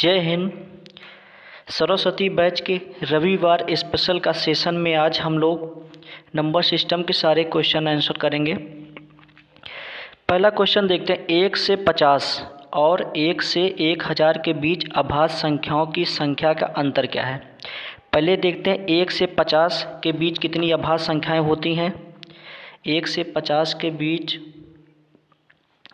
जय हिंद। सरस्वती बैच के रविवार स्पेशल का सेशन में आज हम लोग नंबर सिस्टम के सारे क्वेश्चन आंसर करेंगे। पहला क्वेश्चन देखते हैं, 1 से 50 और 1 से 1000 के बीच अभाज्य संख्याओं की संख्या का अंतर क्या है। पहले देखते हैं 1 से 50 के बीच कितनी अभाज्य संख्याएं होती हैं। 1 से 50 के बीच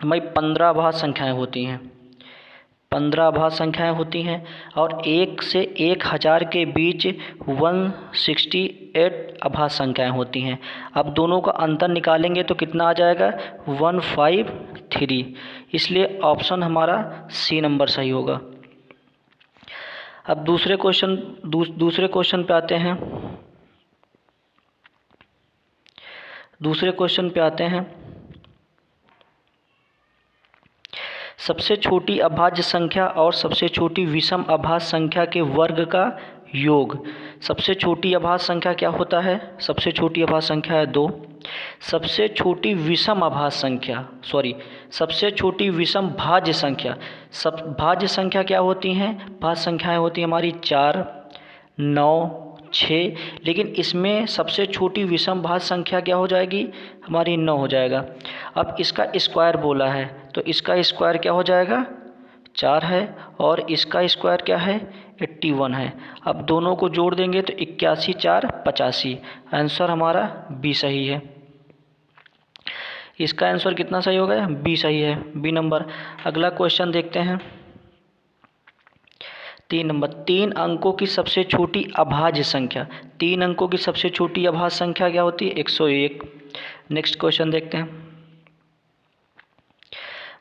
हमारी 15 अभाज्य संख्याएं होती हैं, 15 अभाज्य संख्याएं होती हैं। और 1 से 1000 के बीच 168 अभाज्य संख्याएं होती हैं। अब दोनों का अंतर निकालेंगे तो कितना आ जाएगा, 153। इसलिए ऑप्शन हमारा सी नंबर सही होगा। अब दूसरे क्वेश्चन पे आते हैं। दूसरे क्वेश्चन पे आते हैं, सबसे छोटी अभाज्य संख्या और सबसे छोटी विषम अभाज्य संख्या के वर्ग का योग। सबसे छोटी अभाज्य संख्या क्या होता है, सबसे छोटी अभाज्य संख्या है 2। सबसे छोटी विषम अभाज्य संख्या सबसे छोटी विषम भाज्य संख्या, सब भाज्य संख्या क्या होती हैं, भाज्य संख्याएं होती हैं हमारी 4, 9, 6। लेकिन इसमें सबसे छोटी विषम भाज्य संख्या क्या हो जाएगी, हमारी 9 हो जाएगा। अब इसका स्क्वायर बोला है तो इसका स्क्वायर क्या हो जाएगा, 4 है, और इसका स्क्वायर क्या है, 81 है। अब दोनों को जोड़ देंगे तो 81 4 85। आंसर हमारा बी सही है। इसका आंसर कितना सही होगा, बी सही है, बी नंबर। अगला क्वेश्चन देखते हैं, 3 नंबर। 3 अंकों की सबसे छोटी अभाज्य संख्या, 3 अंकों की सबसे छोटी अभाज्य संख्या क्या होती है, 101। नेक्स्ट क्वेश्चन देखते हैं,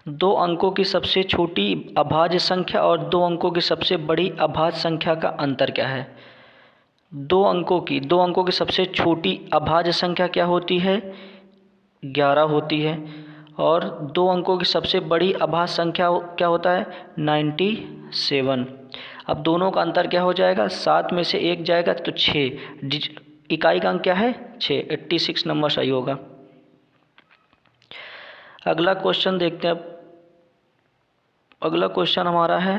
2 अंकों की सबसे छोटी अभाज्य संख्या और 2 अंकों की सबसे बड़ी अभाज्य संख्या का अंतर क्या है। 2 अंकों की सबसे छोटी अभाज्य संख्या क्या होती है, 11 होती है, और 2 अंकों की सबसे बड़ी अभाज्य संख्या क्या होता है, 97। अब दोनों का अंतर क्या हो जाएगा, 7 में से 1 जाएगा तो 6, इकाई का अंक क्या है 6, 86 नंबर सही होगा। अगला क्वेश्चन देखते हैं। अगला क्वेश्चन हमारा है,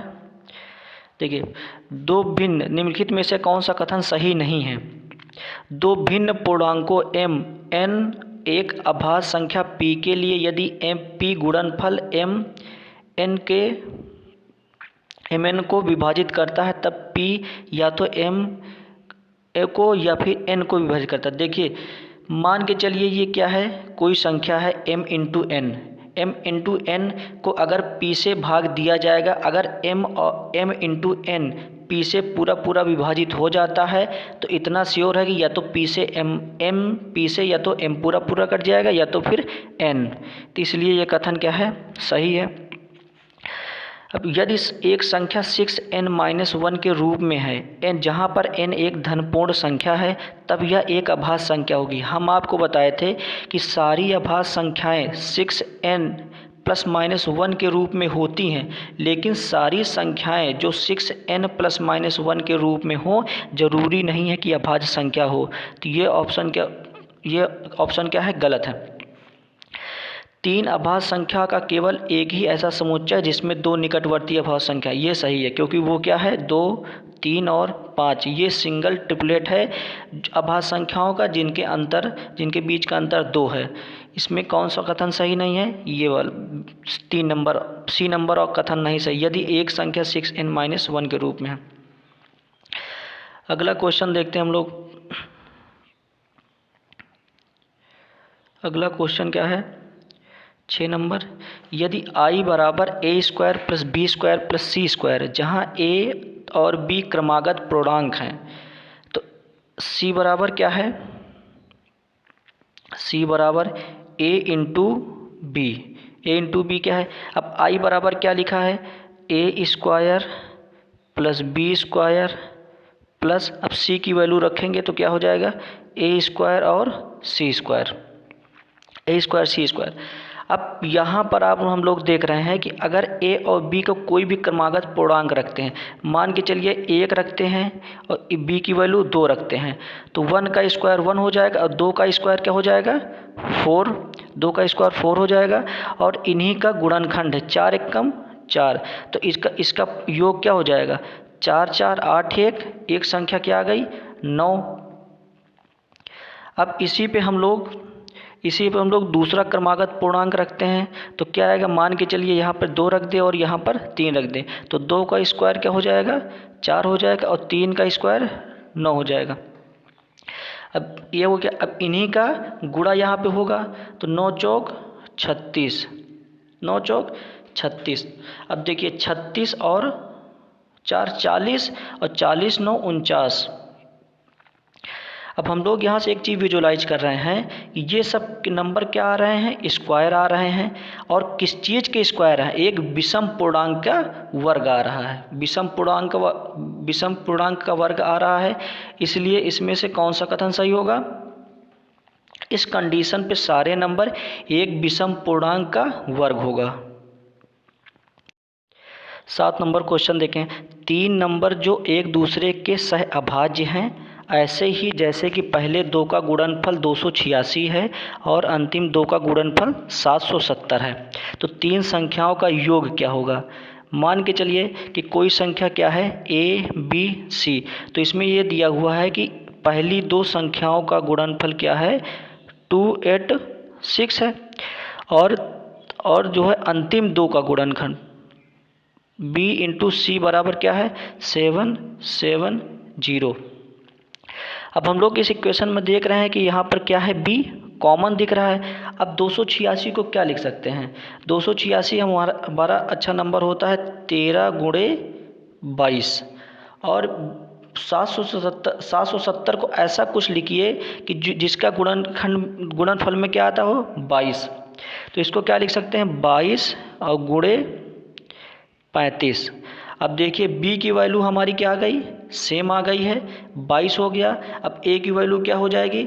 देखिए, 2 भिन्न निम्नलिखित में से कौन सा कथन सही नहीं है। 2 भिन्न पूर्णांकों m n एक अभाज्य संख्या p के लिए यदि p गुणनफल m n को विभाजित करता है तब p या तो m को या फिर n को विभाजित करता है। देखिए, मान के चलिए ये क्या है, कोई संख्या है m इंटू n को अगर p से भाग दिया जाएगा, अगर m इंटू n p से पूरा विभाजित हो जाता है तो इतना श्योर है कि या तो p से p से या तो m पूरा कट जाएगा या तो फिर n। तो इसलिए ये कथन क्या है, सही है। अब यदि एक संख्या 6n-1 के रूप में है, n जहाँ पर n एक धनपूर्ण संख्या है, तब यह एक अभाज्य संख्या होगी। हम आपको बताए थे कि सारी अभाज्य संख्याएं 6n ±1 के रूप में होती हैं, लेकिन सारी संख्याएं जो 6n ±1 के रूप में हो जरूरी नहीं है कि अभाज्य संख्या हो। तो ये ऑप्शन क्या है, गलत है। 3 अभाज्य संख्या का केवल एक ही ऐसा समुच्चय जिसमें 2 निकटवर्ती अभाज्य संख्या, ये सही है, क्योंकि वो क्या है, 2, 3 और 5। ये सिंगल ट्रिपलेट है अभाज्य संख्याओं का जिनके बीच का अंतर 2 है। इसमें कौन सा कथन सही नहीं है, ये वाला 3 नंबर, सी नंबर और कथन नहीं सही यदि एक संख्या 6n-1 के रूप में है। अगला क्वेश्चन देखते हैं हम लोग। अगला क्वेश्चन क्या है, 6 नंबर। यदि i बराबर a² + b² + c², जहाँ a और b क्रमागत पूर्णांक हैं, तो c बराबर क्या है, c बराबर a इंटू b क्या है। अब i बराबर क्या लिखा है, a² + b² प्लस, अब c की वैल्यू रखेंगे तो क्या हो जाएगा, a² और c², a²c²। अब यहाँ पर हम लोग देख रहे हैं कि अगर a और b को कोई भी क्रमागत पूर्णांक रखते हैं, मान के चलिए 1 रखते हैं और b की वैल्यू 2 रखते हैं, तो 1 का स्क्वायर 1 हो जाएगा और 2 का स्क्वायर क्या हो जाएगा, 4, 2 का स्क्वायर 4 हो जाएगा। और इन्हीं का गुणनखंड है, 4 एकम 4। तो इसका इसका योग क्या हो जाएगा, 4 4 8 एक संख्या क्या आ गई 9। अब इसी पे हम लोग दूसरा क्रमागत पूर्णांक रखते हैं, तो क्या आएगा, मान के चलिए यहाँ पर 2 रख दें और यहाँ पर 3 रख दें, तो 2 का स्क्वायर क्या हो जाएगा 4 हो जाएगा और 3 का स्क्वायर 9 हो जाएगा। अब ये हो गया। अब इन्हीं का गुणा यहाँ पे होगा, तो 9 चौक 36, 9 चौक 36। अब देखिए 36 और 4 40 और 40 9 49। अब हम लोग यहाँ से एक चीज़ विजुलाइज कर रहे हैं कि ये सब नंबर क्या आ रहे हैं, स्क्वायर आ रहे हैं। और किस चीज़ के स्क्वायर है, एक विषम पूर्णांक का वर्ग आ रहा है, विषम पूर्णांक का वर्ग आ रहा है। इसलिए इसमें से कौन सा कथन सही होगा, इस कंडीशन पे सारे नंबर एक विषम पूर्णांक का वर्ग होगा। 7 नंबर क्वेश्चन देखें। 3 नंबर जो एक दूसरे के सह अभाज्य हैं, ऐसे ही जैसे कि पहले 2 का गुणनफल 286 है और अंतिम 2 का गुणनफल 770 है, तो 3 संख्याओं का योग क्या होगा। मान के चलिए कि कोई संख्या क्या है A B C, तो इसमें ये दिया हुआ है कि पहली 2 संख्याओं का गुणनफल क्या है 286 है, और जो है अंतिम 2 का गुणनफल B इंटू C बराबर क्या है 770। अब हम लोग इस इक्वेशन में देख रहे हैं कि यहाँ पर क्या है B कॉमन दिख रहा है। अब 286 को क्या लिख सकते हैं, 286 हमारा अच्छा नंबर होता है 13 गुणे 22, और 770 को ऐसा कुछ लिखिए कि जिसका गुणनफल में क्या आता हो 22। तो इसको क्या लिख सकते हैं 22 और गुणे 35। अब देखिए B की वैल्यू हमारी क्या आ गई, सेम आ गई है 22 हो गया। अब A की वैल्यू क्या हो जाएगी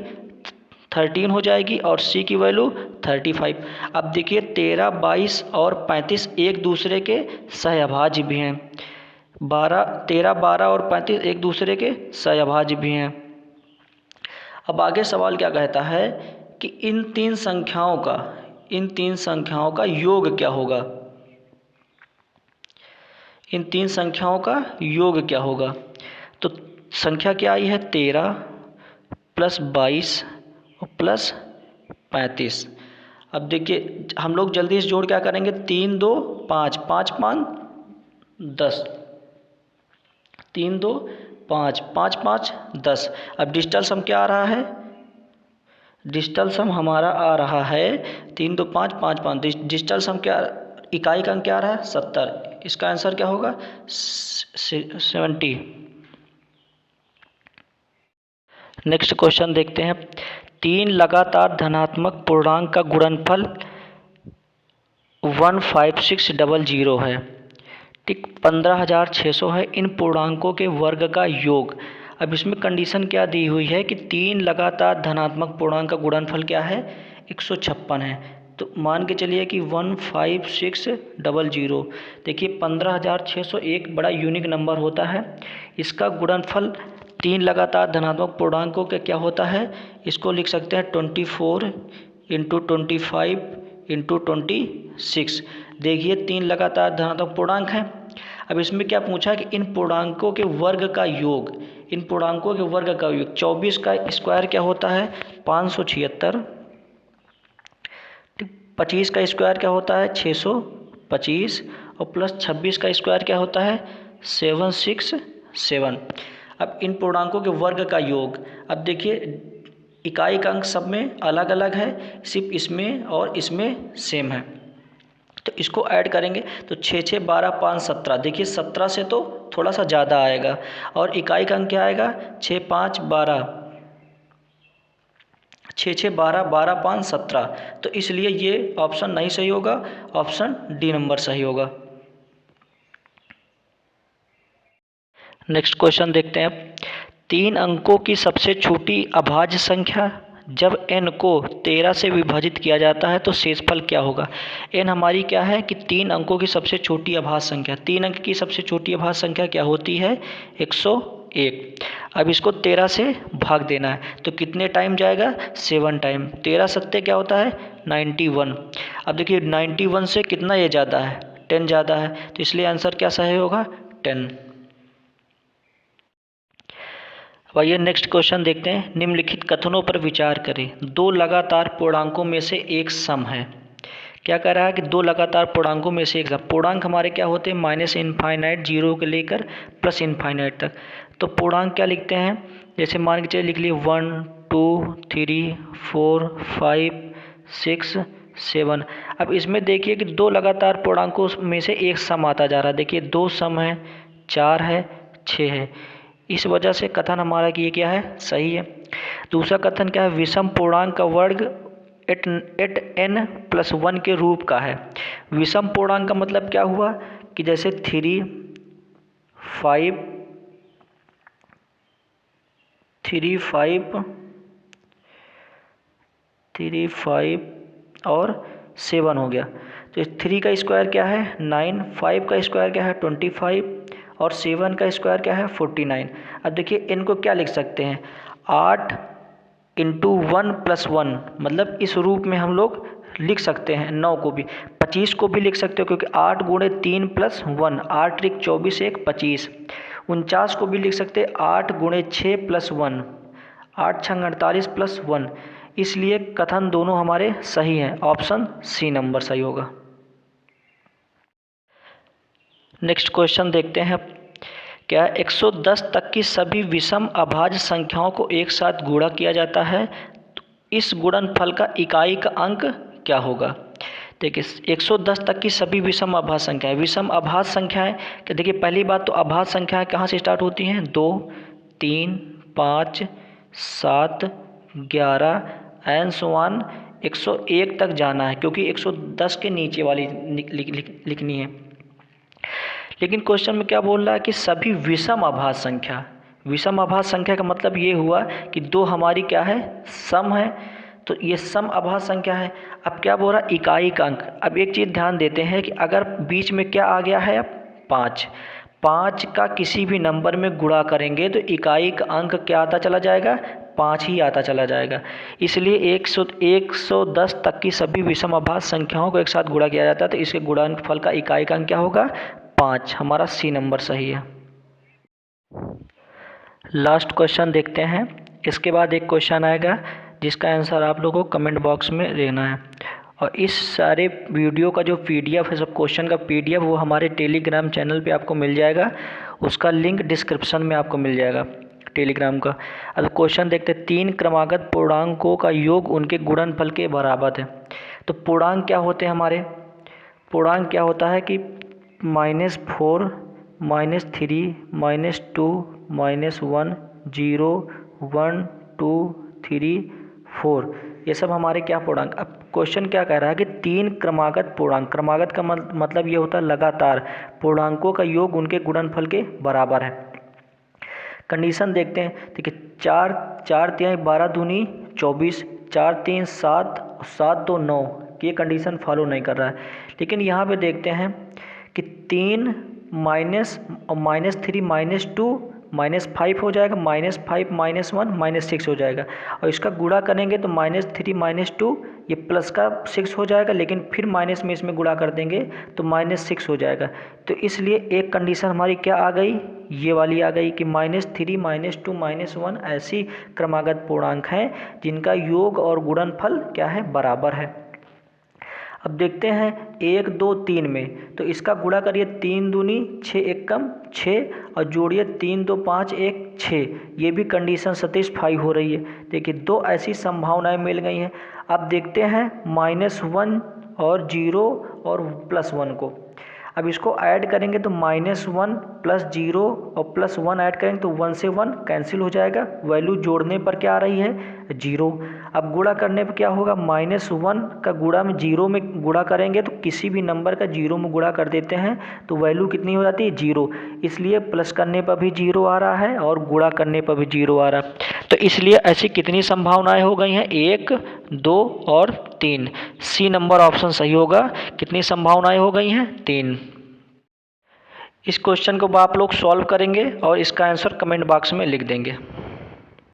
13 हो जाएगी और C की वैल्यू 35। अब देखिए 13 22 और 35 एक दूसरे के सहअभाज्य भी हैं, 13 12 और 35 एक दूसरे के सहअभाज्य भी हैं। अब आगे सवाल क्या कहता है कि इन तीन संख्याओं का योग क्या होगा, इन 3 संख्याओं का योग क्या होगा। तो संख्या क्या आई है 13 प्लस 22 और प्लस 35। अब देखिए हम लोग जल्दी इस जोड़ क्या करेंगे, 3 2 5 5 5 10, 3 2 5 5 5 10। अब डिजिटल सम क्या आ रहा है, डिजिटल सम हमारा आ रहा है 3 2 5 5 5। डिजिटल सम क्या, इकाई का अंक क्या आ रहा है 70। इसका आंसर क्या होगा 70। नेक्स्ट क्वेश्चन देखते हैं। 3 लगातार धनात्मक पूर्णांक का गुणनफल 15600 है, ठीक 15600 है। इन पूर्णांकों के वर्ग का योग। अब इसमें कंडीशन क्या दी हुई है कि 3 लगातार धनात्मक पूर्णांक का गुणनफल क्या है 156 है। तो मान के चलिए कि 15600। देखिए 15600 एक बड़ा यूनिक नंबर होता है। इसका गुणनफल 3 लगातार धनात्मक पूर्णांकों का क्या होता है, इसको लिख सकते हैं 24 इंटू 25 इंटू 26। देखिए 3 लगातार धनात्मक पूर्णांक हैं। अब इसमें क्या पूछा कि इन पूर्णांकों के वर्ग का योग, इन पूर्णांकों के वर्ग का योग। 24 का स्क्वायर क्या होता है 576, 25 का स्क्वायर क्या होता है 625 और प्लस 26 का स्क्वायर क्या होता है 767। अब इन पूर्णांकों के वर्ग का योग। अब देखिए इकाई का अंक सब में अलग अलग है, सिर्फ इसमें और इसमें सेम है। तो इसको ऐड करेंगे तो 6 6 12 5 17। देखिए 17 से तो थोड़ा सा ज़्यादा आएगा, और इकाई का अंक क्या आएगा 6 5 12, 6 6 12 12 5 17। तो इसलिए ये ऑप्शन नहीं सही होगा, ऑप्शन डी नंबर सही होगा। नेक्स्ट क्वेश्चन देखते हैं। 3 अंकों की सबसे छोटी अभाज्य संख्या जब n को 13 से विभाजित किया जाता है तो शेषफल क्या होगा। n हमारी क्या है कि 3 अंकों की सबसे छोटी अभाज्य संख्या, 3 अंक की सबसे छोटी अभाज्य संख्या क्या होती है 101। अब इसको 13 से भाग देना है तो कितने टाइम जाएगा 7 टाइम। 13 सत्ते क्या होता है 91। अब देखिए 91 से कितना ये ज़्यादा है 10 ज़्यादा है, तो इसलिए आंसर क्या सही होगा 10। आइए नेक्स्ट क्वेश्चन देखते हैं। निम्नलिखित कथनों पर विचार करें। दो लगातार पूर्णांकों में से एक सम है। क्या कह रहा है कि दो लगातार पूर्णांकों में से एक सम। पूर्णांक हमारे क्या होते हैं, माइनस इनफाइनाइट, जीरो के लेकर प्लस इनफाइनाइट तक। तो पूर्णांक क्या लिखते हैं, जैसे मान के चलिए लिख लिए 1 2 3 4 5 6 7। अब इसमें देखिए कि दो लगातार पूर्णांकों में से एक सम आता जा रहा है। देखिए 2 सम है, 4 है, 6 है। इस वजह से कथन हमारा कि ये क्या है, सही है। दूसरा कथन क्या है, विषम पूर्णांक का वर्ग एट n+1 के रूप का है। विषम पूर्णांक का मतलब क्या हुआ कि जैसे 3 5 और 7 हो गया। तो 3 का स्क्वायर क्या है 9, 5 का स्क्वायर क्या है 25 और 7 का स्क्वायर क्या है 49। अब देखिए इनको क्या लिख सकते हैं, 8 इंटू 1+1, मतलब इस रूप में हम लोग लिख सकते हैं। 9 को भी, 25 को भी लिख सकते हो, क्योंकि 8 गुणे 3 + 1, 8 त्रिक 24, 1 25। 49 को भी लिख सकते हैं 8 गुणे 6 + 1, 8 छंग 48 + 1। इसलिए कथन दोनों हमारे सही हैं। ऑप्शन सी नंबर सही होगा। नेक्स्ट क्वेश्चन देखते हैं। क्या 110 तक की सभी विषम अभाज्य संख्याओं को एक साथ गुणा किया जाता है, तो इस गुणनफल का इकाई का अंक क्या होगा। देखिए 110 तक की सभी विषम अभाज्य संख्याएं, विषम अभाज्य संख्याएं कि देखिए पहली बात तो अभाज्य संख्याएं कहाँ से स्टार्ट होती हैं, 2 3 5 7 11 एंड सो ऑन 101 तक जाना है, क्योंकि 110 के नीचे वाली लिखनी है। लेकिन क्वेश्चन में क्या बोल रहा है कि सभी विषम अभाज्य संख्या। विषम अभाज्य संख्या का मतलब ये हुआ कि दो हमारी क्या है, सम है, तो ये सम अभाज्य संख्या है। अब क्या बोल रहा है, इकाई का अंक। अब एक चीज़ ध्यान देते हैं कि अगर बीच में क्या आ गया है, अब 5 का किसी भी नंबर में गुणा करेंगे तो इकाई का अंक क्या आता चला जाएगा, 5 ही आता चला जाएगा। इसलिए 110 तक की सभी विषम अभाज्य संख्याओं को एक साथ गुणा किया जाता है, तो इसके गुणनफल का इकाई का अंक क्या होगा, 5। हमारा सी नंबर सही है। लास्ट क्वेश्चन देखते हैं। इसके बाद एक क्वेश्चन आएगा जिसका आंसर आप लोगों को कमेंट बॉक्स में देना है। और इस सारे वीडियो का जो PDF है, सब क्वेश्चन का PDF, वो हमारे टेलीग्राम चैनल पे आपको मिल जाएगा। उसका लिंक डिस्क्रिप्शन में आपको मिल जाएगा टेलीग्राम का। अब क्वेश्चन देखते हैं। 3 क्रमागत पूर्णांकों का योग उनके गुणनफल के बराबर है। तो पूर्णांक क्या होते हैं हमारे, पूर्णांक क्या होता है कि -4 -3 -2 -1 0 1 2 3 4, ये सब हमारे क्या पूर्णांक। अब क्वेश्चन क्या कह रहा है कि 3 क्रमागत पूर्णांक, क्रमागत का मतलब ये होता है लगातार पूर्णांकों का योग उनके गुणनफल के बराबर है। कंडीशन देखते हैं। देखिए 4 4 3 12 दूनी 24, 4 3 7 7 2 9, ये कंडीशन फॉलो नहीं कर रहा है। लेकिन यहाँ पे देखते हैं कि 3 माइनस -3 -2 -5 हो जाएगा, -5 -1 -6 हो जाएगा। और इसका गुणा करेंगे तो -3 -2 ये प्लस का 6 हो जाएगा, लेकिन फिर माइनस में इसमें गुणा कर देंगे तो -6 हो जाएगा। तो इसलिए एक कंडीशन हमारी क्या आ गई, ये वाली आ गई कि -3 -2 -1 ऐसी क्रमागत पूर्णांक हैं जिनका योग और गुणनफल क्या है, बराबर है। अब देखते हैं 1 2 3 में, तो इसका गुणा करिए 3 दूनी 6 1 कम 6 और जोड़िए 3 2 5 1 6, ये भी कंडीशन सेटिस्फाई हो रही है। देखिए 2 ऐसी संभावनाएं मिल गई हैं। अब देखते हैं -1 और 0 और +1 को। अब इसको ऐड करेंगे तो -1 + 0 और +1 ऐड करेंगे तो 1 से 1 कैंसिल हो जाएगा। वैल्यू जोड़ने पर क्या आ रही है, 0। अब गुणा करने पर क्या होगा, -1 का गुणा में 0 में गुणा करेंगे तो किसी भी नंबर का 0 में गुणा कर देते हैं तो वैल्यू कितनी हो जाती है, 0। इसलिए प्लस करने पर भी 0 आ रहा है और गुणा करने पर भी 0 आ रहा है। तो इसलिए ऐसी कितनी संभावनाएं हो गई हैं, 1 2 और 3। सी नंबर ऑप्शन सही होगा। कितनी संभावनाएं हो गई हैं, 3। इस क्वेश्चन को आप लोग सॉल्व करेंगे और इसका आंसर कमेंट बॉक्स में लिख देंगे।